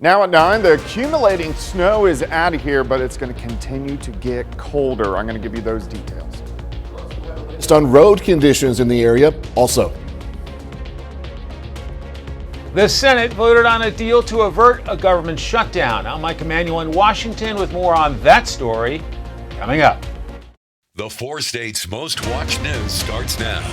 Now at 9, the accumulating snow is out of here, but it's going to continue to get colder. I'm going to give you those details. Just on road conditions in the area also. The Senate voted on a deal to avert a government shutdown. I'm Mike Emanuel in Washington with more on that story coming up. The 4 states' most watched news starts now.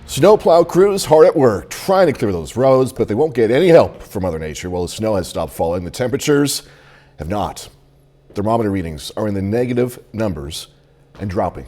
Snowplow crews hard at work trying to clear those roads, but they won't get any help from Mother Nature. While the snow has stopped falling, the temperatures have not. Thermometer readings are in the negative numbers and dropping.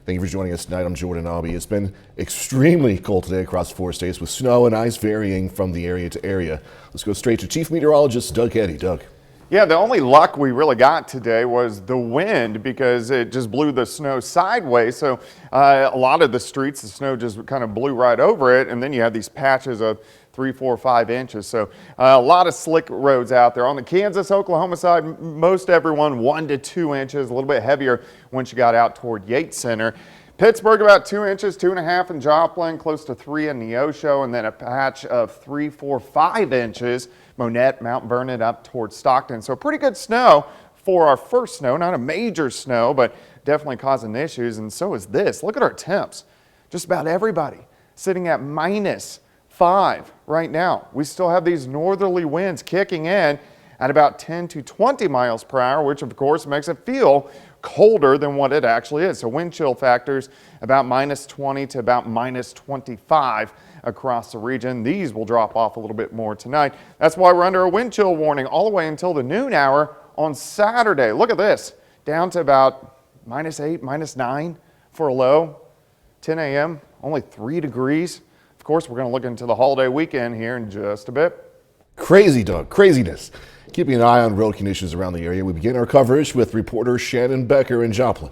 Thank you for joining us tonight. I'm Jordan Abbey. It's been extremely cold today across 4 states with snow and ice varying from the area to area. Let's go straight to Chief Meteorologist Doug Eddy. Doug. Yeah, the only luck we really got today was the wind because it just blew the snow sideways. So a lot of the streets, the snow just kind of blew right over it. And then you have these patches of 3, 4, 5 inches. So a lot of slick roads out there. On the Kansas, Oklahoma side, most everyone 1 to 2 inches, a little bit heavier once you got out toward Yates Center. Pittsburgh about 2 inches, 2.5 in Joplin, close to 3 in Neosho, and then a patch of 3, 4, 5 inches. Monette, Mount Vernon up towards Stockton. So pretty good snow for our first snow, not a major snow, but definitely causing issues. And so is this. Look at our temps. Just about everybody sitting at -5 right now. We still have these northerly winds kicking in at about 10 to 20 miles per hour, which of course makes it feel colder than what it actually is. So wind chill factors about -20 to about -25 across the region. These will drop off a little bit more tonight. That's why we're under a wind chill warning all the way until the noon hour on Saturday. Look at this, down to about -8, -9 for a low. 10 a.m., only 3 degrees. Of course, we're going to look into the holiday weekend here in just a bit. Crazy, Doug, craziness. Keeping an eye on road conditions around the area, we begin our coverage with reporter Shannon Becker in Joplin.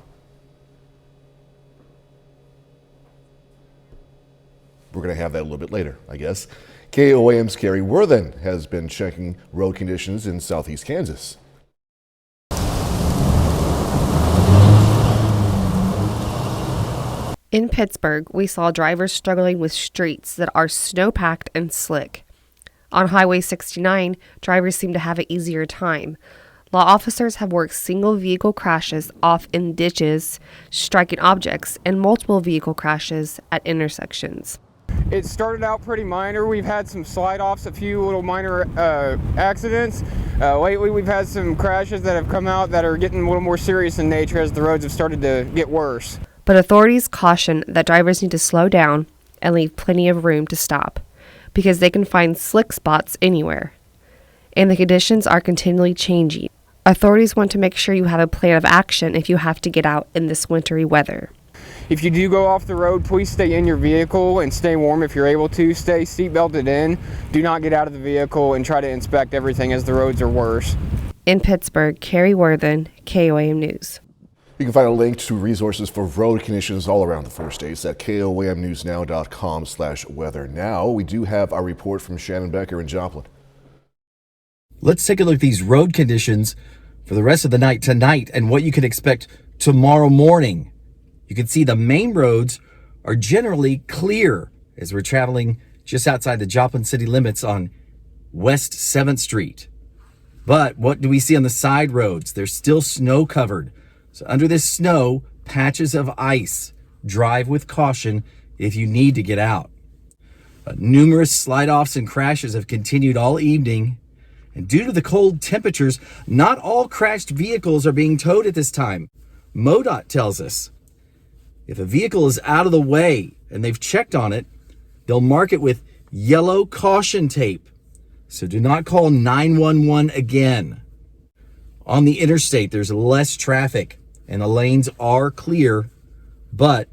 We're going to have that a little bit later, I guess. KOAM's Carrie Worthen has been checking road conditions in southeast Kansas. In Pittsburgh, we saw drivers struggling with streets that are snow-packed and slick. On Highway 69, drivers seem to have an easier time. Law officers have worked single vehicle crashes off in ditches, striking objects, and multiple vehicle crashes at intersections. It started out pretty minor. We've had some slide-offs, a few little minor accidents. Lately, we've had some crashes that have come out that are getting a little more serious in nature as the roads have started to get worse. But authorities caution that drivers need to slow down and leave plenty of room to stop, because they can find slick spots anywhere. And the conditions are continually changing. Authorities want to make sure you have a plan of action if you have to get out in this wintry weather. If you do go off the road, please stay in your vehicle and stay warm if you're able to. Stay seat belted in. Do not get out of the vehicle and try to inspect everything as the roads are worse. In Pittsburgh, Carrie Worthen, KOAM News. You can find a link to resources for road conditions all around the 4 states at koamnewsnow.com/weather. Now, we do have our report from Shannon Becker in Joplin. Let's take a look at these road conditions for the rest of the night tonight and what you can expect tomorrow morning. You can see the main roads are generally clear as we're traveling just outside the Joplin city limits on West 7th Street. But what do we see on the side roads? They're still snow covered. So under this snow, patches of ice. Drive with caution if you need to get out. Numerous slide-offs and crashes have continued all evening. And due to the cold temperatures, not all crashed vehicles are being towed at this time. MoDOT tells us if a vehicle is out of the way and they've checked on it, they'll mark it with yellow caution tape. So do not call 911 again. On the interstate, there's less traffic and the lanes are clear, but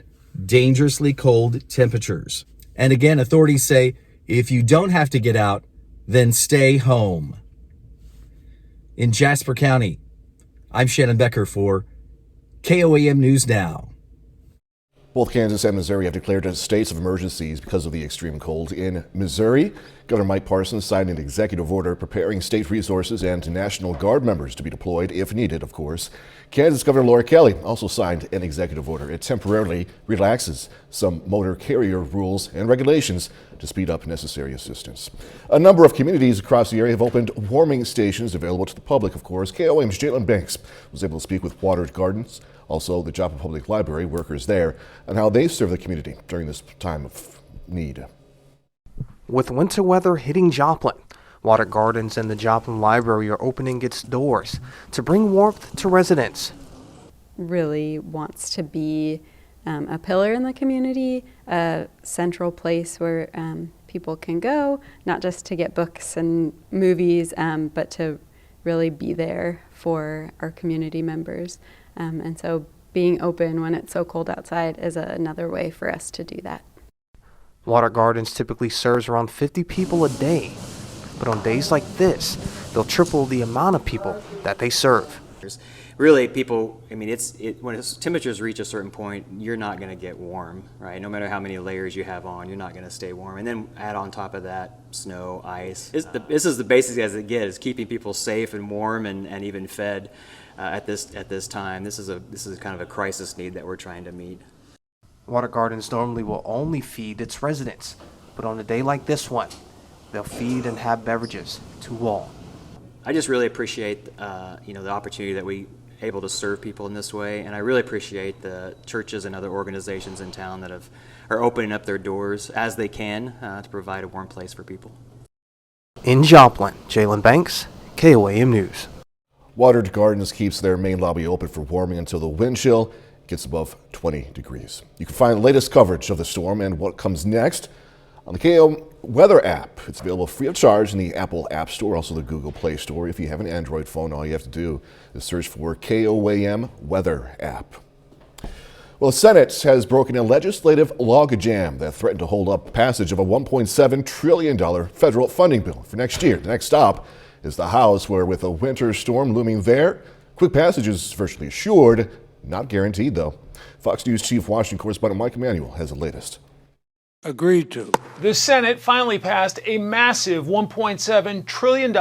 dangerously cold temperatures. And again, authorities say if you don't have to get out, then stay home. In Jasper County, I'm Shannon Becker for KOAM News Now. Both Kansas and Missouri have declared states of emergencies because of the extreme cold. In Missouri, Governor Mike Parsons signed an executive order preparing state resources and National Guard members to be deployed if needed, of course. Kansas Governor Laura Kelly also signed an executive order. It temporarily relaxes some motor carrier rules and regulations to speed up necessary assistance. A number of communities across the area have opened warming stations available to the public, of course. KOAM's Jalen Banks was able to speak with Watered Gardens, also the Joplin Public Library workers there, and how they serve the community during this time of need. With winter weather hitting Joplin, Watered Gardens and the Joplin Library are opening its doors to bring warmth to residents. Really wants to be a pillar in the community, a central place where people can go, not just to get books and movies, but to really be there for our community members. And so being open when it's so cold outside is another way for us to do that. Watered Gardens typically serves around 50 people a day, but on days like this, they'll triple the amount of people that they serve. Really, people, I mean, when temperatures reach a certain point, you're not going to get warm, right? No matter how many layers you have on, you're not going to stay warm. And then add on top of that snow, ice. This is the basics as it gets, keeping people safe and warm and even fed at this time. This is kind of a crisis need that we're trying to meet. Watered Gardens normally will only feed its residents, but on a day like this one, they'll feed and have beverages to all. I just really appreciate the opportunity that we able to serve people in this way, and I really appreciate the churches and other organizations in town that are opening up their doors as they can to provide a warm place for people. In Joplin, Jalen Banks, KOAM News. Watered Gardens keeps their main lobby open for warming until the wind chill gets above 20 degrees. You can find the latest coverage of the storm and what comes next on the KOAM Weather app. It's available free of charge in the Apple App Store, also the Google Play Store. If you have an Android phone, all you have to do is search for KOAM Weather app. Well, the Senate has broken a legislative logjam that threatened to hold up passage of a $1.7 trillion federal funding bill for next year. The next stop is the House, where with a winter storm looming there, quick passage is virtually assured. Not guaranteed, though. Fox News Chief Washington correspondent Mike Emanuel has the latest. Agreed to. The Senate finally passed a massive $1.7 trillion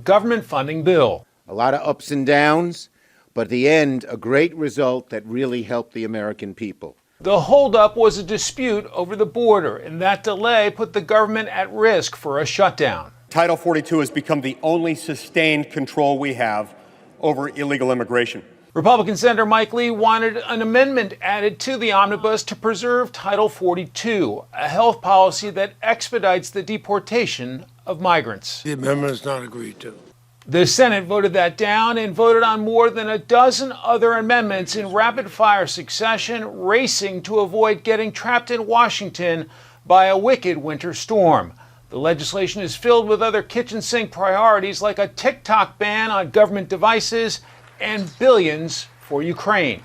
government funding bill. A lot of ups and downs, but at the end, a great result that really helped the American people. The holdup was a dispute over the border, and that delay put the government at risk for a shutdown. Title 42 has become the only sustained control we have over illegal immigration. Republican Senator Mike Lee wanted an amendment added to the omnibus to preserve Title 42, a health policy that expedites the deportation of migrants. The amendment is not agreed to. The Senate voted that down and voted on more than a dozen other amendments in rapid-fire succession, racing to avoid getting trapped in Washington by a wicked winter storm. The legislation is filled with other kitchen sink priorities like a TikTok ban on government devices and billions for Ukraine.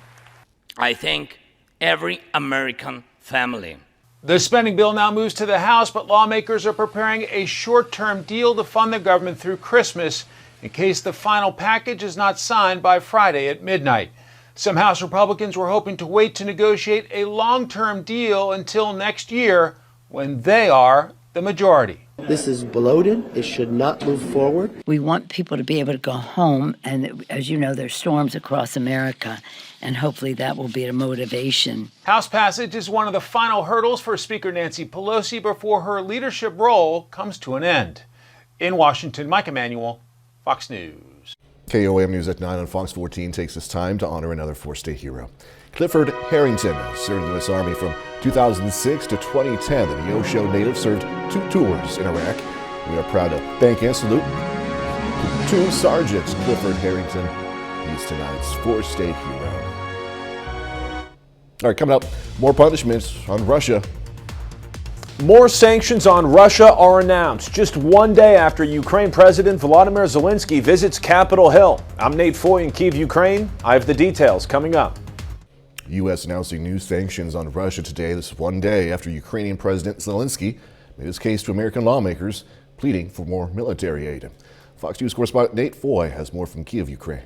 I thank every American family. The spending bill now moves to the House, but lawmakers are preparing a short-term deal to fund the government through Christmas in case the final package is not signed by Friday at midnight. Some House Republicans were hoping to wait to negotiate a long-term deal until next year when they are the majority. This is bloated. It should not move forward. We want people to be able to go home, and as you know, there's storms across America, and hopefully that will be a motivation. House passage is one of the final hurdles for Speaker Nancy Pelosi before her leadership role comes to an end. In Washington, Mike Emanuel, Fox News. KOAM News at 9 on Fox 14 takes this time to honor another four-state hero. Clifford Harrington served in the U.S. Army from 2006 to 2010. The Neosho native served 2 tours in Iraq. We are proud to thank and salute 2 Sergeant Clifford Harrington. He's tonight's four-state hero. All right, coming up, more punishments on Russia. More sanctions on Russia are announced just one day after Ukraine President Volodymyr Zelensky visits Capitol Hill. I'm Nate Foy in Kyiv, Ukraine. I have the details coming up. U.S. announcing new sanctions on Russia today. This is one day after Ukrainian President Zelensky made his case to American lawmakers, pleading for more military aid. Fox News correspondent Nate Foy has more from Kyiv, Ukraine.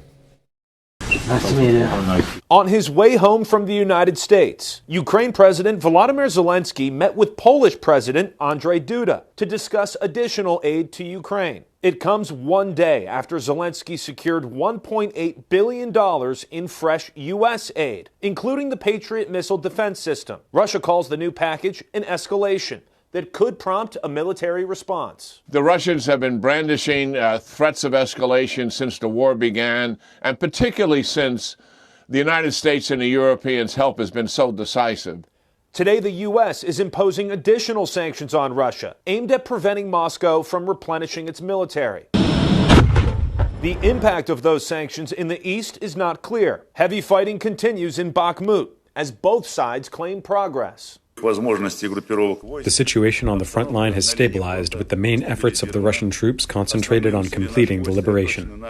Nice to meet you. On his way home from the United States, Ukraine President Volodymyr Zelensky met with Polish President Andrzej Duda to discuss additional aid to Ukraine. It comes one day after Zelensky secured $1.8 billion in fresh U.S. aid, including the Patriot missile defense system. Russia calls the new package an escalation that could prompt a military response. The Russians have been brandishing threats of escalation since the war began, and particularly since the United States and the Europeans' help has been so decisive. Today, the U.S. is imposing additional sanctions on Russia, aimed at preventing Moscow from replenishing its military. The impact of those sanctions in the east is not clear. Heavy fighting continues in Bakhmut, as both sides claim progress. The situation on the front line has stabilized, with the main efforts of the Russian troops concentrated on completing the liberation.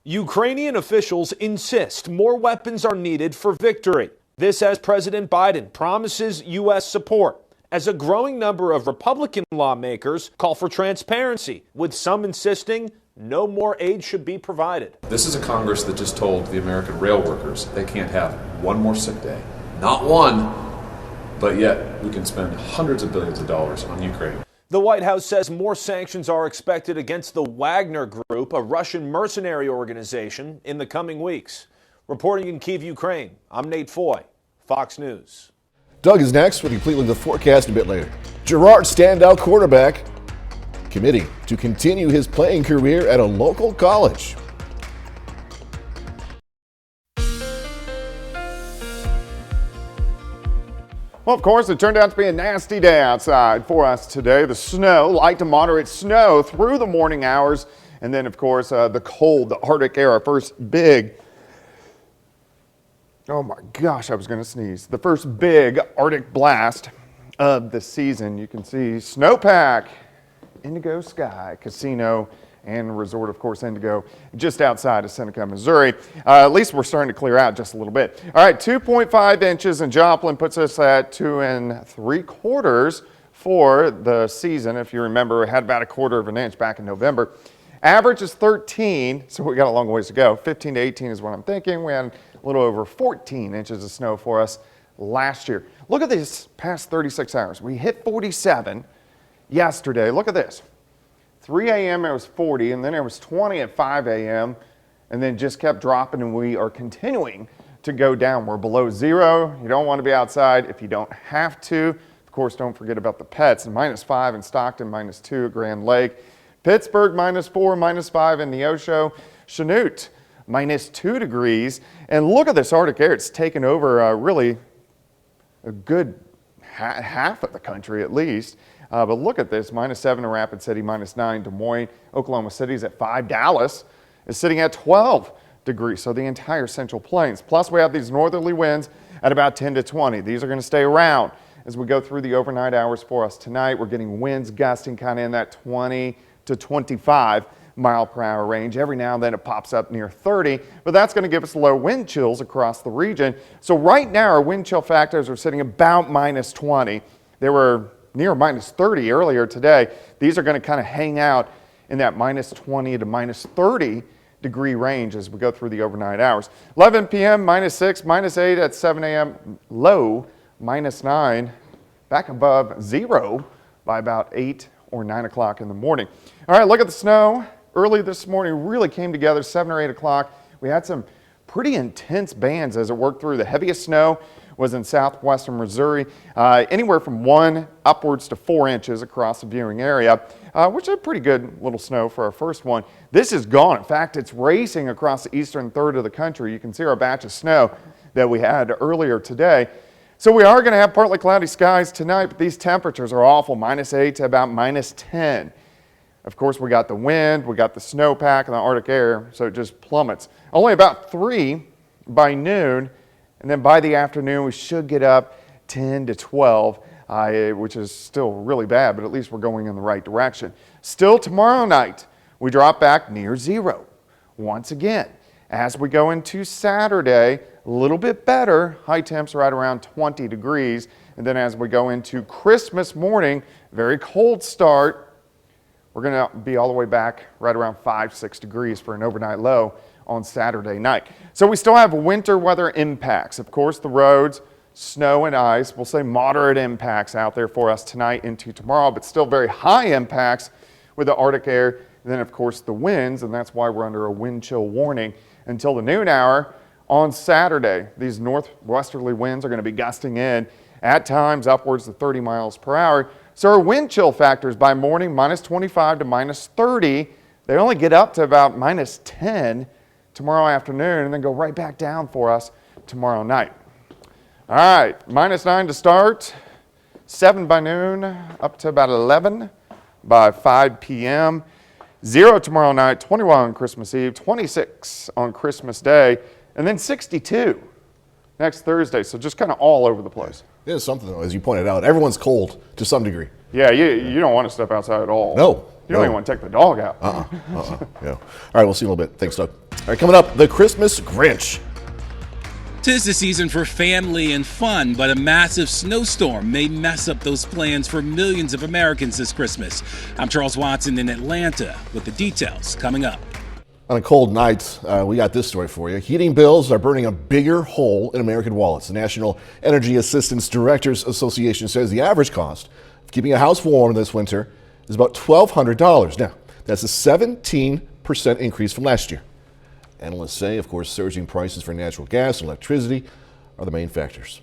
Ukrainian officials insist more weapons are needed for victory. This as President Biden promises U.S. support, as a growing number of Republican lawmakers call for transparency, with some insisting no more aid should be provided. This is a Congress that just told the American rail workers they can't have one more sick day. Not one, but yet we can spend hundreds of billions of dollars on Ukraine. The White House says more sanctions are expected against the Wagner Group, a Russian mercenary organization, in the coming weeks. Reporting in Kyiv, Ukraine, I'm Nate Foy, Fox News. Doug is next with completely the forecast a bit later. Girard, standout quarterback, committing to continue his playing career at a local college. Well, of course, it turned out to be a nasty day outside for us today. The snow, light to moderate snow through the morning hours. And then, of course, the cold, the Arctic air, our first big, oh my gosh, I was going to sneeze. The first big Arctic blast of the season. You can see snowpack, Indigo Sky Casino and Resort, of course, Indigo, just outside of Seneca, Missouri. At least we're starting to clear out just a little bit. All right, 2.5 inches in Joplin puts us at 2 3/4 for the season. If you remember, we had about 1/4 of an inch back in November. Average is 13, so we got a long ways to go. 15 to 18 is what I'm thinking. We had a little over 14 inches of snow for us last year. Look at this past 36 hours. We hit 47 yesterday. Look at this. 3 a.m. it was 40, and then it was 20 at 5 a.m., and then just kept dropping, and we are continuing to go down. We're below zero. You don't want to be outside if you don't have to. Of course, don't forget about the pets. -5 in Stockton, -2 at Grand Lake. Pittsburgh, -4, -5 in Neosho. Chanute, -2 degrees. And look at this Arctic air. It's taken over really a good half of the country at least. But look at this, -7 in Rapid City, -9 Des Moines. Oklahoma City's at 5. Dallas is sitting at 12 degrees, so the entire Central Plains. Plus we have these northerly winds at about 10 to 20. These are going to stay around as we go through the overnight hours for us tonight. We're getting winds gusting kind of in that 20 to 25 mile per hour range. Every now and then it pops up near 30, but that's going to give us low wind chills across the region. So right now our wind chill factors are sitting about -20. They were near -30 earlier today. These are going to kind of hang out in that -20 to -30 degree range as we go through the overnight hours. 11 p.m. -6, -8 at 7 a.m. Low -9, back above zero by about 8 or 9 o'clock in the morning. All right, look at the snow. Early this morning really came together 7 or 8 o'clock. We had some pretty intense bands as it worked through. The heaviest snow was in southwestern Missouri, anywhere from 1 upwards to 4 inches across the viewing area, which is a pretty good little snow for our first one. This is gone. In fact, it's racing across the eastern third of the country. You can see our batch of snow that we had earlier today. So we are going to have partly cloudy skies tonight, but these temperatures are awful, -8 to about -10. Of course, we got the wind, we got the snowpack and the Arctic air, so it just plummets. Only about 3 by noon. And then by the afternoon, we should get up 10 to 12, which is still really bad, but at least we're going in the right direction. Still tomorrow night, we drop back near zero once again. As we go into Saturday, a little bit better. High temps right around 20 degrees. And then as we go into Christmas morning, very cold start. we're going to be all the way back right around 5-6 degrees for an overnight low on Saturday night. So we still have winter weather impacts. Of course, the roads, snow and ice. We'll say moderate impacts out there for us tonight into tomorrow, but still very high impacts with the Arctic air. And then, of course, the winds, and that's why we're under a wind chill warning until the noon hour on Saturday. These northwesterly winds are going to be gusting in at times upwards of 30 miles per hour. So our wind chill factors by morning, minus 25 to minus 30. They only get up to about minus 10 tomorrow afternoon and then go right back down for us tomorrow night. All right, minus 9 to start, 7 by noon, up to about 11 by 5 p.m. 0 tomorrow night, 21 on Christmas Eve, 26 on Christmas Day, and then 62 next Thursday. So just kind of all over the place. It is something, though, as you pointed out. Everyone's cold to some degree. Yeah, you don't want to step outside at all. No. You don't even want to take the dog out. Yeah. All right, we'll see you in a little bit. Thanks, Doug. All right, coming up, the Christmas Grinch. 'Tis the season for family and fun, but a massive snowstorm may mess up those plans for millions of Americans this Christmas. I'm Charles Watson in Atlanta with the details coming up. On a cold night, we got this story for you. Heating bills are burning a bigger hole in American wallets. The National Energy Assistance Directors Association says the average cost of keeping a house warm this winter is about $1,200. Now, that's a 17% increase from last year. Analysts say, of course, surging prices for natural gas and electricity are the main factors.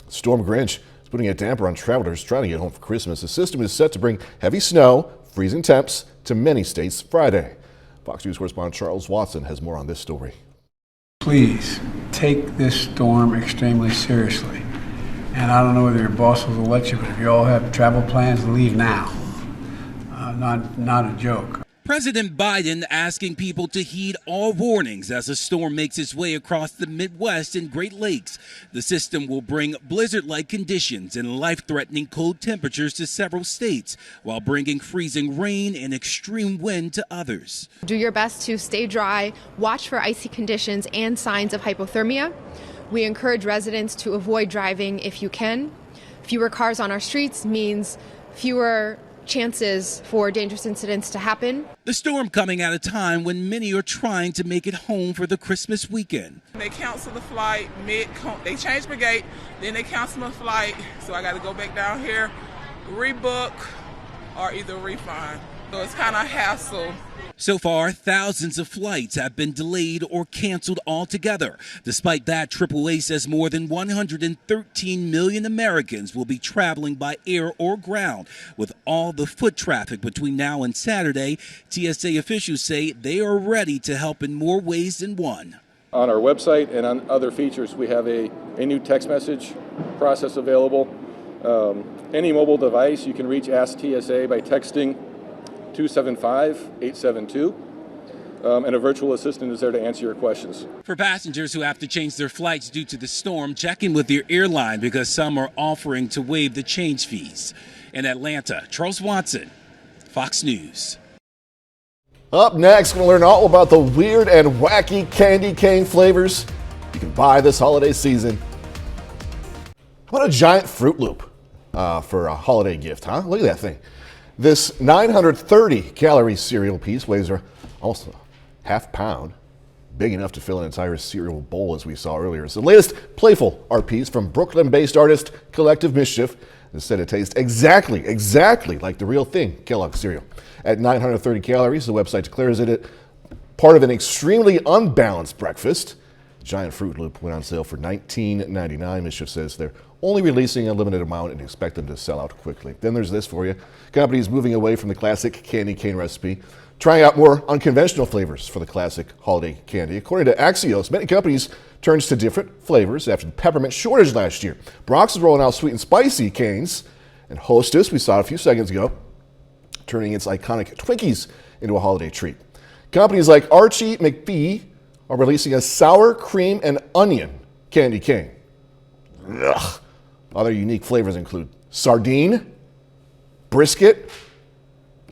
Storm Grinch is putting a damper on travelers trying to get home for Christmas. The system is set to bring heavy snow, freezing temps to many states Friday. Fox News correspondent Charles Watson has more on this story. Please take this storm extremely seriously. And I don't know whether your bosses will let you, but if you all have travel plans, leave now. Not a joke. President Biden asking people to heed all warnings as a storm makes its way across the Midwest and Great Lakes. The system will bring blizzard-like conditions and life-threatening cold temperatures to several states, while bringing freezing rain and extreme wind to others. Do your best to stay dry, watch for icy conditions and signs of hypothermia. We encourage residents to avoid driving if you can. Fewer cars on our streets means fewer chances for dangerous incidents to happen. The storm coming at a time when many are trying to make it home for the Christmas weekend. They cancel the flight they changed my gate, then they cancel my flight, so I got to go back down here, rebook, or either refund. So it's kind of a hassle. So far, thousands of flights have been delayed or canceled altogether. Despite that, AAA says more than 113 million Americans will be traveling by air or ground. With all the foot traffic between now and Saturday, TSA officials say they are ready to help in more ways than one. On our website and on other features, we have a new text message process available. Any mobile device, you can reach Ask TSA by texting 275-872, and a virtual assistant is there to answer your questions. For passengers who have to change their flights due to the storm, check in with your airline because some are offering to waive the change fees. In Atlanta, Charles Watson, Fox News. Up next, we're going to learn all about the weird and wacky candy cane flavors you can buy this holiday season. How about a giant Fruit Loop for a holiday gift, huh? Look at that thing. This 930-calorie cereal piece weighs almost a half pound, big enough to fill an entire cereal bowl, as we saw earlier. It's the latest playful art piece from Brooklyn-based artist Collective Mischief. It said it tastes exactly like the real thing, Kellogg's cereal. At 930 calories, the website declares it part of an extremely unbalanced breakfast. Giant Fruit Loop went on sale for $19.99. Mischief says they're only releasing a limited amount and expect them to sell out quickly. Then there's this for you. Companies moving away from the classic candy cane recipe, trying out more unconventional flavors for the classic holiday candy. According to Axios, many companies turned to different flavors after the peppermint shortage last year. Brock's is rolling out sweet and spicy canes, and Hostess, we saw it a few seconds ago, turning its iconic Twinkies into a holiday treat. Companies like Archie McBee are releasing a sour cream and onion candy cane. Ugh. Other unique flavors include sardine, brisket,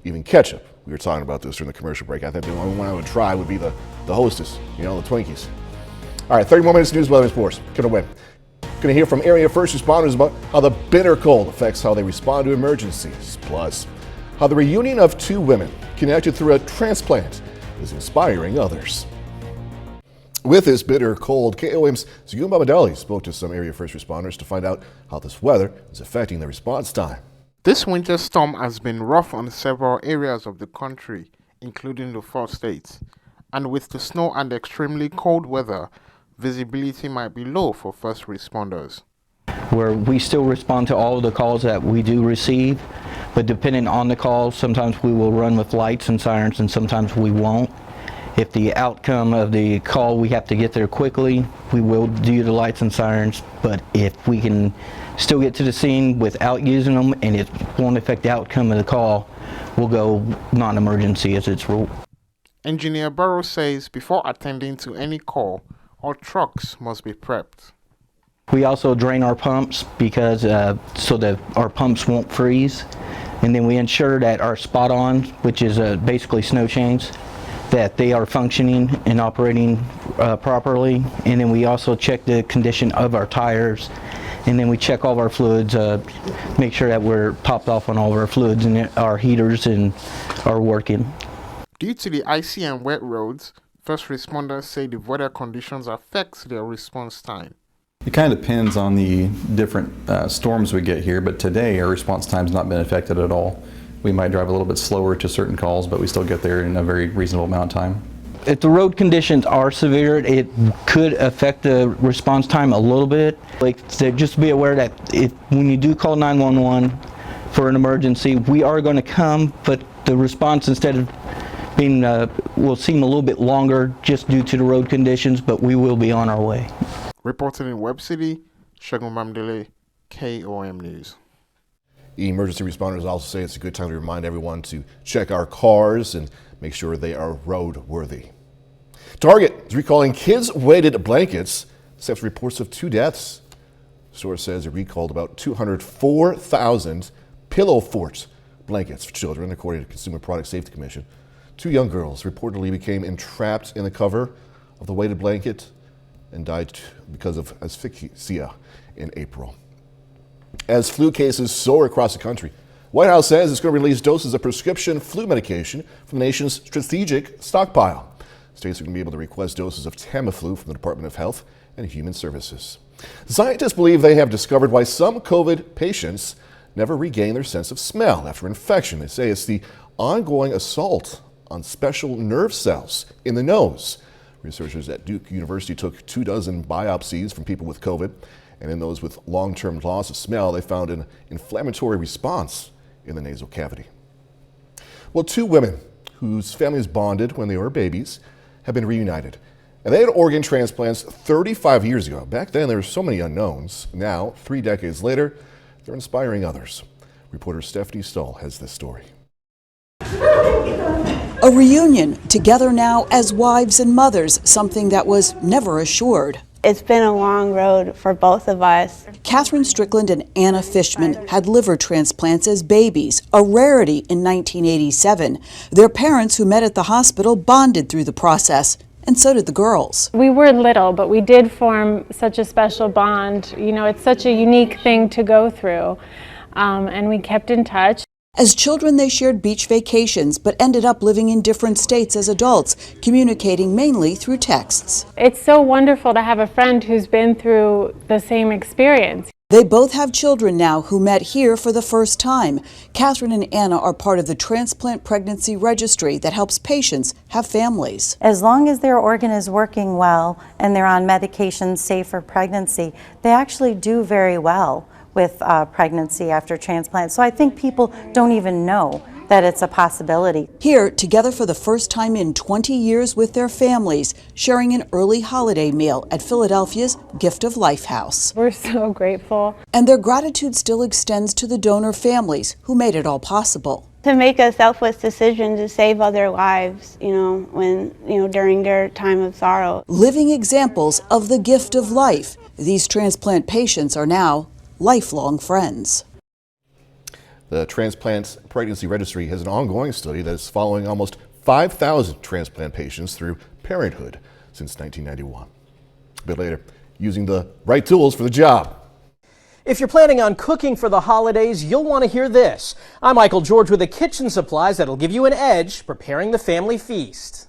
even ketchup. We were talking about this during the commercial break. I think the only one I would try would be the Hostess, the Twinkies. All right, 30 more minutes news, weather, and sports. Coming away. Going to hear from area first responders about how the bitter cold affects how they respond to emergencies. Plus, how the reunion of two women connected through a transplant is inspiring others. With this bitter cold, KOAM's Zayun Babadali spoke to some area first responders to find out how this weather is affecting their response time. This winter storm has been rough on several areas of the country, including the 4 states. And with the snow and extremely cold weather, visibility might be low for first responders. Where we still respond to all of the calls that we do receive, but depending on the call, sometimes we will run with lights and sirens and sometimes we won't. If the outcome of the call, we have to get there quickly, we will do the lights and sirens, but if we can still get to the scene without using them and it won't affect the outcome of the call, we'll go non-emergency as it's ruled. Engineer Burrow says before attending to any call, all trucks must be prepped. We also drain our pumps because so that our pumps won't freeze, and then we ensure that our spot on, which is basically snow chains, that they are functioning and operating properly, and then we also check the condition of our tires, and then we check all of our fluids, make sure that we're topped off on all of our fluids and our heaters and are working. Due to the icy and wet roads, first responders say the weather conditions affect their response time. It kind of depends on the different storms we get here, but today our response time's not been affected at all. We might drive a little bit slower to certain calls, but we still get there in a very reasonable amount of time. If the road conditions are severe, it could affect the response time a little bit. Just be aware that when you do call 911 for an emergency, we are going to come, but the response, instead of being will seem a little bit longer just due to the road conditions, but we will be on our way. Reporting in Web City, Shagun Mamdele, KOAM News. Emergency responders also say it's a good time to remind everyone to check our cars and make sure they are roadworthy. Target is recalling kids-weighted blankets, accepts reports of 2 deaths. The store says it recalled about 204,000 pillow fort blankets for children, according to the Consumer Product Safety Commission. 2 young girls reportedly became entrapped in the cover of the weighted blanket and died because of asphyxia in April. As flu cases soar across the country, White House says it's going to release doses of prescription flu medication from the nation's strategic stockpile. States are going to be able to request doses of Tamiflu from the Department of Health and Human Services. Scientists believe they have discovered why some COVID patients never regain their sense of smell after infection. They say it's the ongoing assault on special nerve cells in the nose. Researchers at Duke University took 24 biopsies from people with COVID, and in those with long-term loss of smell, they found an inflammatory response in the nasal cavity. Well, 2 women whose families bonded when they were babies have been reunited. And they had organ transplants 35 years ago. Back then, there were so many unknowns. Now, 3 decades later, they're inspiring others. Reporter Stephanie Stahl has this story. A reunion, together now as wives and mothers, something that was never assured. It's been a long road for both of us. Catherine Strickland and Anna Fishman had liver transplants as babies, a rarity in 1987. Their parents, who met at the hospital, bonded through the process, and so did the girls. We were little, but we did form such a special bond. You know, it's such a unique thing to go through, and we kept in touch. As children, they shared beach vacations, but ended up living in different states as adults, communicating mainly through texts. It's so wonderful to have a friend who's been through the same experience. They both have children now who met here for the first time. Catherine and Anna are part of the Transplant Pregnancy Registry that helps patients have families. As long as their organ is working well and they're on medication safe for pregnancy, they actually do very well with pregnancy after transplant. So I think people don't even know that it's a possibility. Here, together for the first time in 20 years with their families, sharing an early holiday meal at Philadelphia's Gift of Life House. We're so grateful. And their gratitude still extends to the donor families who made it all possible. To make a selfless decision to save other lives, during their time of sorrow. Living examples of the gift of life. These transplant patients are now lifelong friends. The Transplant Pregnancy Registry has an ongoing study that is following almost 5,000 transplant patients through parenthood since 1991. A bit later, using the right tools for the job. If you're planning on cooking for the holidays, you'll want to hear this. I'm Michael George with the kitchen supplies that'll give you an edge preparing the family feast.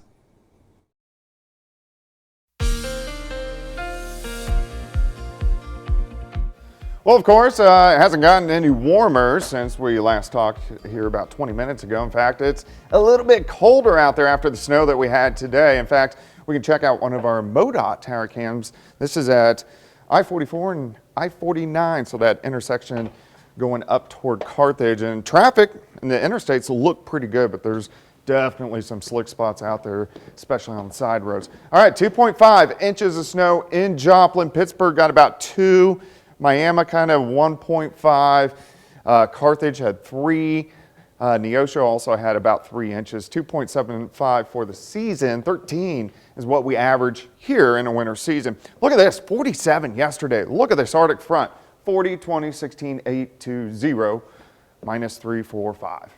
Well, of course, it hasn't gotten any warmer since we last talked here about 20 minutes ago. In fact, it's a little bit colder out there after the snow that we had today. In fact, we can check out one of our MoDOT tower cams. This is at I-44 and I-49, so that intersection going up toward Carthage. And traffic in the interstates look pretty good, but there's definitely some slick spots out there, especially on the side roads. All right, 2.5 inches of snow in Joplin. Pittsburgh got about 2. Miami kind of 1.5. Carthage had 3. Neosho also had about 3 inches. 2.75 for the season. 13 is what we average here in a winter season. Look at this, 47 yesterday. Look at this Arctic front. 40, 20, 16, 8, 2, 0, minus 3, 4, 5.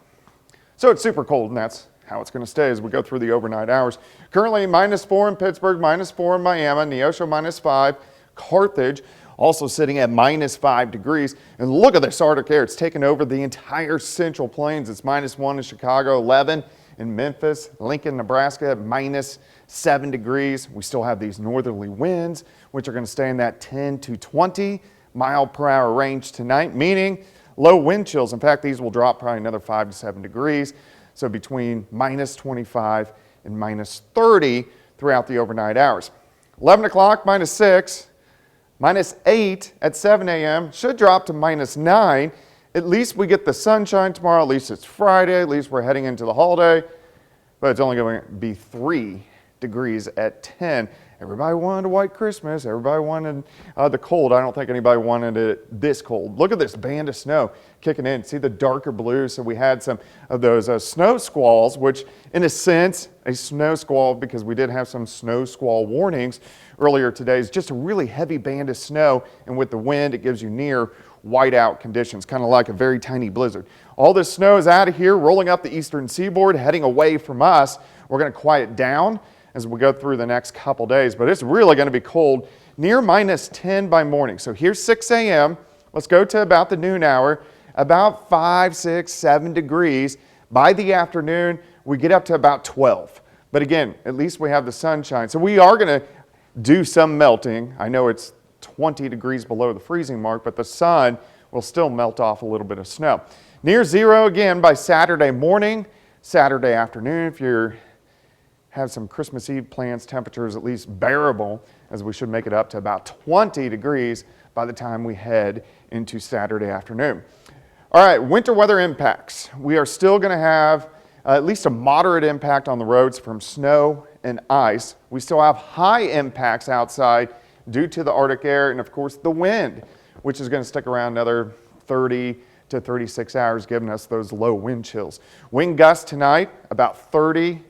So it's super cold, and that's how it's going to stay as we go through the overnight hours. Currently minus 4 in Pittsburgh, minus 4 in Miami, Neosho minus 5, Carthage also sitting at minus 5 degrees. And look at this Arctic air. It's taken over the entire Central Plains. It's minus 1 in Chicago, 11 in Memphis, Lincoln, Nebraska at minus 7 degrees. We still have these northerly winds, which are going to stay in that 10 to 20 mile per hour range tonight, meaning low wind chills. In fact, these will drop probably another 5 to 7 degrees. So between minus 25 and minus 30 throughout the overnight hours. 11 o'clock, minus 6. Minus 8 at 7 a.m. should drop to minus 9. At least we get the sunshine tomorrow. At least it's Friday. At least we're heading into the holiday. But it's only going to be 3 degrees at 10. Everybody wanted a white Christmas. Everybody wanted the cold. I don't think anybody wanted it this cold. Look at this band of snow kicking in. See the darker blue? So we had some of those snow squalls, which in a sense, a snow squall, because we did have some snow squall warnings earlier today, is just a really heavy band of snow. And with the wind, it gives you near whiteout conditions, kind of like a very tiny blizzard. All this snow is out of here, rolling up the eastern seaboard, heading away from us. We're going to quiet down as we go through the next couple days, but it's really going to be cold, near minus 10 by morning. So here's 6 a.m. Let's go to about the noon hour, about 5, 6, 7 degrees. By the afternoon, we get up to about 12. But again, at least we have the sunshine. So we are going to do some melting. I know it's 20 degrees below the freezing mark, but the sun will still melt off a little bit of snow. Near zero again by Saturday morning, Saturday afternoon. If you're have some Christmas Eve plans, temperatures at least bearable, as we should make it up to about 20 degrees by the time we head into Saturday afternoon. All right, winter weather impacts. We are still going to have at least a moderate impact on the roads from snow and ice. We still have high impacts outside due to the Arctic air and of course the wind, which is going to stick around another 30 to 36 hours, giving us those low wind chills. Wind gusts tonight about 30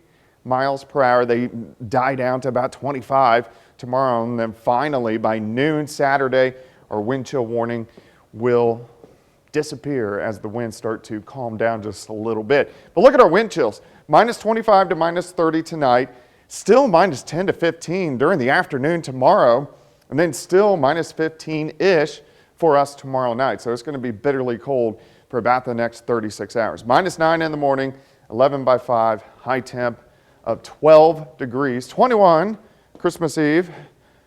miles per hour. They die down to about 25 tomorrow, and then finally by noon Saturday, our wind chill warning will disappear as the winds start to calm down just a little bit. But look at our wind chills, minus 25 to minus 30 tonight, still minus 10 to 15 during the afternoon tomorrow, and then still minus 15-ish for us tomorrow night. So it's going to be bitterly cold for about the next 36 hours. Minus 9 in the morning, 11 by 5, high temp of 12 degrees, 21 Christmas Eve,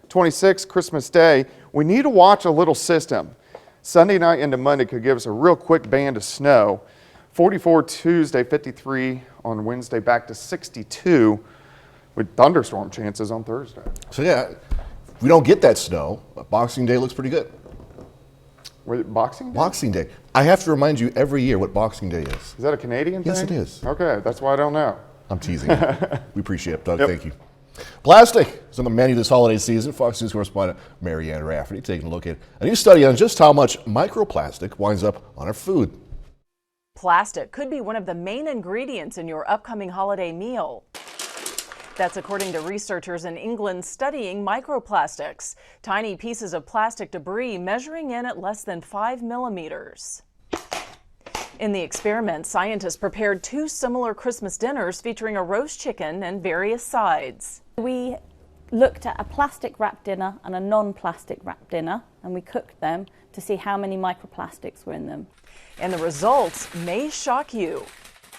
26 Christmas Day. We need to watch a little system. Sunday night into Monday could give us a real quick band of snow. 44 Tuesday, 53 on Wednesday, back to 62 with thunderstorm chances on Thursday. So yeah, if we don't get that snow, Boxing Day looks pretty good. Wait, Boxing Day? Boxing Day. I have to remind you every year what Boxing Day is. Is that a Canadian thing? Yes, it is. Okay, that's why I don't know. I'm teasing you. We appreciate it, Doug. Yep. Thank you. Plastic is on the menu this holiday season. Fox News correspondent Marianne Rafferty taking a look at a new study on just how much microplastic winds up on our food. Plastic could be one of the main ingredients in your upcoming holiday meal. That's according to researchers in England studying microplastics, tiny pieces of plastic debris measuring in at less than 5 millimeters. In the experiment, scientists prepared 2 similar Christmas dinners featuring a roast chicken and various sides. We looked at a plastic wrap dinner and a non-plastic wrap dinner, and we cooked them to see how many microplastics were in them. And the results may shock you.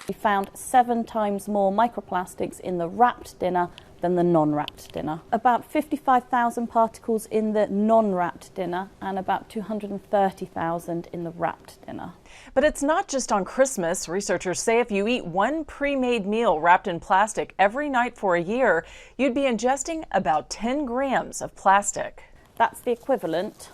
We found 7 times more microplastics in the wrapped dinner than the non-wrapped dinner. About 55,000 particles in the non-wrapped dinner and about 230,000 in the wrapped dinner. But it's not just on Christmas. Researchers say if you eat one pre-made meal wrapped in plastic every night for a year, you'd be ingesting about 10 grams of plastic. That's the equivalent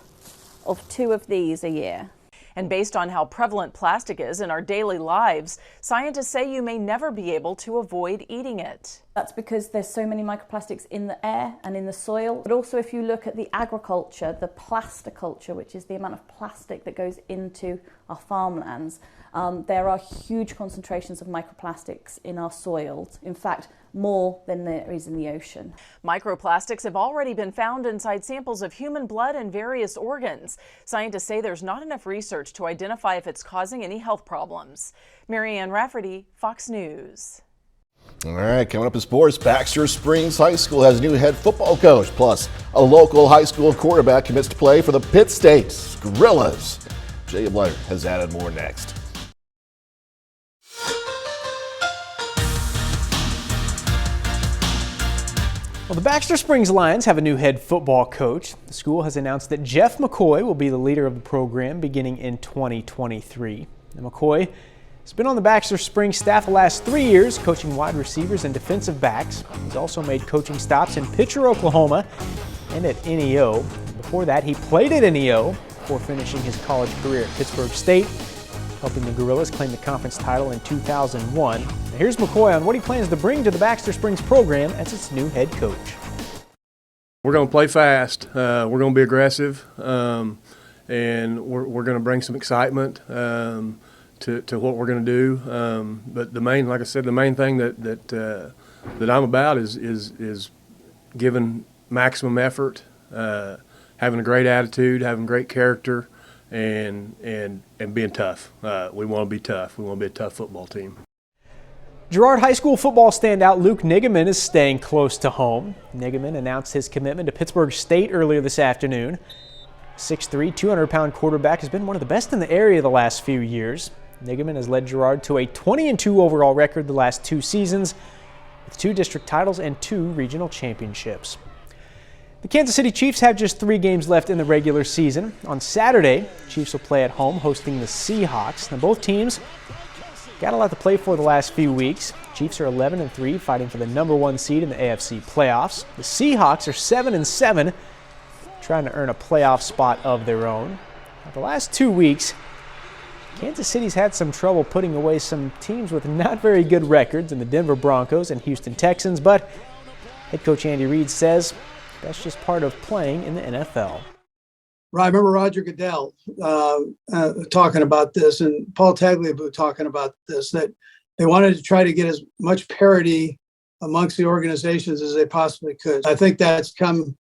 of 2 of these a year. And based on how prevalent plastic is in our daily lives, scientists say you may never be able to avoid eating it. That's because there's so many microplastics in the air and in the soil. But also if you look at the agriculture, the plasticulture, which is the amount of plastic that goes into our farmlands, there are huge concentrations of microplastics in our soils. In fact, more than there is in the ocean. Microplastics have already been found inside samples of human blood and various organs. Scientists say there's not enough research to identify if it's causing any health problems. Marianne Rafferty, Fox News. All right, coming up in sports, Baxter Springs High School has a new head football coach, plus a local high school quarterback commits to play for the Pitt State Gorillas. Jay Blair has added more next. Well, the Baxter Springs Lions have a new head football coach. The school has announced that Jeff McCoy will be the leader of the program beginning in 2023. Now, McCoy has been on the Baxter Springs staff the last 3 years, coaching wide receivers and defensive backs. He's also made coaching stops in Pitcher, Oklahoma, and at NEO. Before that, he played at NEO before finishing his college career at Pittsburgh State, helping the Gorillas claim the conference title in 2001. Now here's McCoy on what he plans to bring to the Baxter Springs program as its new head coach. We're going to play fast. We're going to be aggressive, and we're going to bring some excitement to what we're going to do. But the main, like I said, the main thing that I'm about is giving maximum effort, having a great attitude, having great character, and being tough. We want to be tough. We want to be a tough football team. Girard High School football standout Luke Nigaman is staying close to home. Nigaman announced his commitment to Pittsburgh State earlier this afternoon. 6'3", 200-pound quarterback has been one of the best in the area the last few years. Nigaman has led Girard to a 20-2 overall record the last 2 seasons, with 2 district titles and 2 regional championships. The Kansas City Chiefs have just 3 games left in the regular season. On Saturday, Chiefs will play at home hosting the Seahawks. Now both teams got a lot to play for the last few weeks. Chiefs are 11-3, fighting for the #1 seed in the AFC playoffs. The Seahawks are 7-7, trying to earn a playoff spot of their own. Now, the last 2 weeks, Kansas City's had some trouble putting away some teams with not very good records in the Denver Broncos and Houston Texans, but head coach Andy Reid says that's just part of playing in the NFL. I remember Roger Goodell talking about this, and Paul Tagliabue talking about this, that they wanted to try to get as much parity amongst the organizations as they possibly could. I think that's come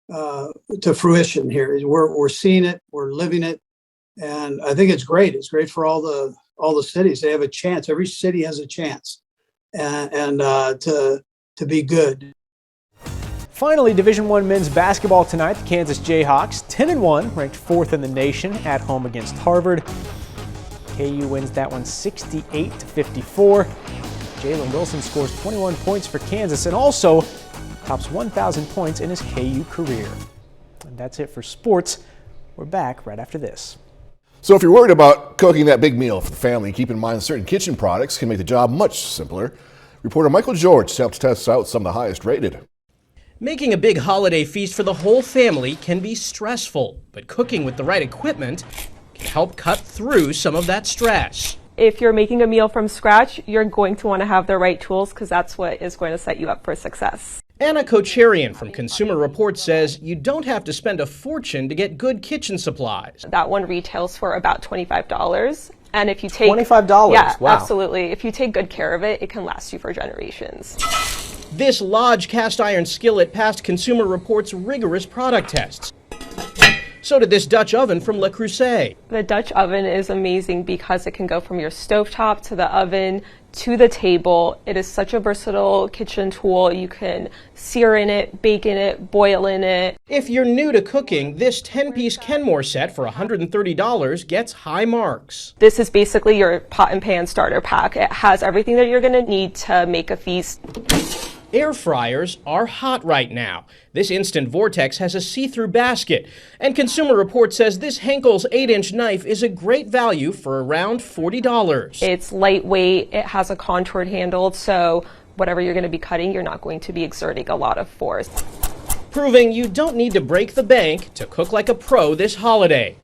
to fruition here. We're seeing it, we're living it, and I think it's great. It's great for all the cities. They have a chance. Every city has a chance, and to be good. Finally, Division I men's basketball tonight. The Kansas Jayhawks, 10-1, ranked 4th in the nation, at home against Harvard. KU wins that one 68-54. Jalen Wilson scores 21 points for Kansas and also tops 1,000 points in his KU career. And that's it for sports. We're back right after this. So if you're worried about cooking that big meal for the family, keep in mind certain kitchen products can make the job much simpler. Reporter Michael George helped test out some of the highest rated. Making a big holiday feast for the whole family can be stressful, but cooking with the right equipment can help cut through some of that stress. If you're making a meal from scratch, you're going to want to have the right tools because that's what is going to set you up for success. Anna Kocharian from Consumer Reports says you don't have to spend a fortune to get good kitchen supplies. That one retails for about $25. And if you take $25? Yeah, wow. Absolutely. If you take good care of it, it can last you for generations. This Lodge cast iron skillet passed Consumer Reports' rigorous product tests. So did this Dutch oven from Le Creuset. The Dutch oven is amazing because it can go from your stovetop to the oven to the table. It is such a versatile kitchen tool. You can sear in it, bake in it, boil in it. If you're new to cooking, this 10-piece Kenmore set for $130 gets high marks. This is basically your pot and pan starter pack. It has everything that you're going to need to make a feast. Air fryers are hot right now. This Instant Vortex has a see-through basket, and Consumer Reports says this Henkel's 8-inch knife is a great value for around $40. It's lightweight, it has a contoured handle, so whatever you're going to be cutting, you're not going to be exerting a lot of force. Proving you don't need to break the bank to cook like a pro this holiday.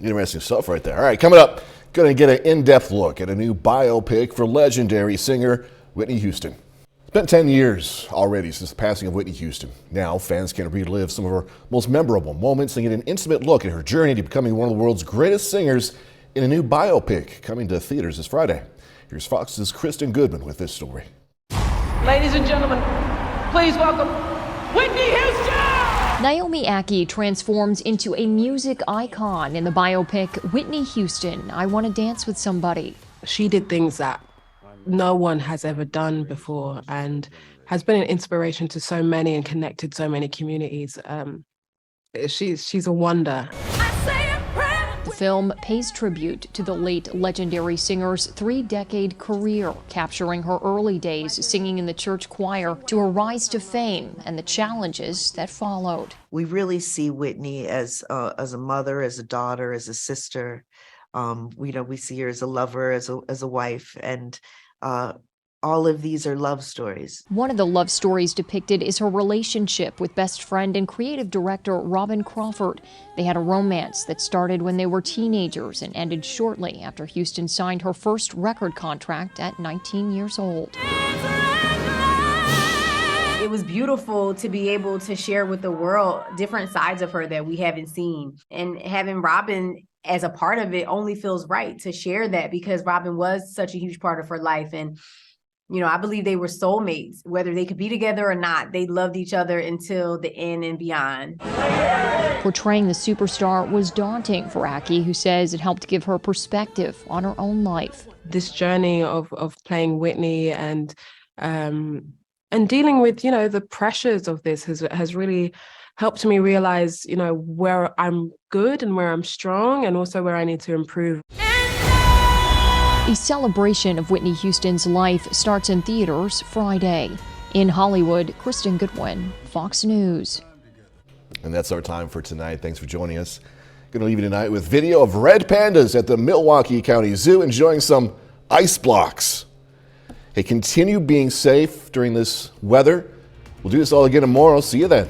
Interesting stuff right there. All right, coming up, going to get an in-depth look at a new biopic for legendary singer Whitney Houston. It's been 10 years already since the passing of Whitney Houston. Now, fans can relive some of her most memorable moments and get an intimate look at her journey to becoming one of the world's greatest singers in a new biopic coming to theaters this Friday. Here's Fox's Kristen Goodman with this story. Ladies and gentlemen, please welcome Whitney Houston! Naomi Ackie transforms into a music icon in the biopic Whitney Houston, I Want to Dance with Somebody. She did things that no one has ever done before and has been an inspiration to so many and connected so many communities. She's a wonder. The film pays tribute to the late legendary singer's 3-decade career, capturing her early days singing in the church choir to her rise to fame and the challenges that followed. We really see Whitney as a mother, as a daughter, as a sister. We see her as a lover, as a wife, and all of these are love stories. One of the love stories depicted is her relationship with best friend and creative director Robin Crawford. They had a romance that started when they were teenagers and ended shortly after Houston signed her first record contract at 19 years old. It was beautiful to be able to share with the world different sides of her that we haven't seen. And having Robin as a part of it only feels right to share that, because Robin was such a huge part of her life. And, I believe they were soulmates, whether they could be together or not. They loved each other until the end and beyond. Portraying the superstar was daunting for Ackie, who says it helped give her perspective on her own life. This journey of playing Whitney and dealing with, the pressures of this has really helped me realize, where I'm good and where I'm strong, and also where I need to improve. A celebration of Whitney Houston's life starts in theaters Friday. In Hollywood, Kristen Goodwin, Fox News. And that's our time for tonight. Thanks for joining us. Going to leave you tonight with video of red pandas at the Milwaukee County Zoo enjoying some ice blocks. Hey, continue being safe during this weather. We'll do this all again tomorrow. See you then.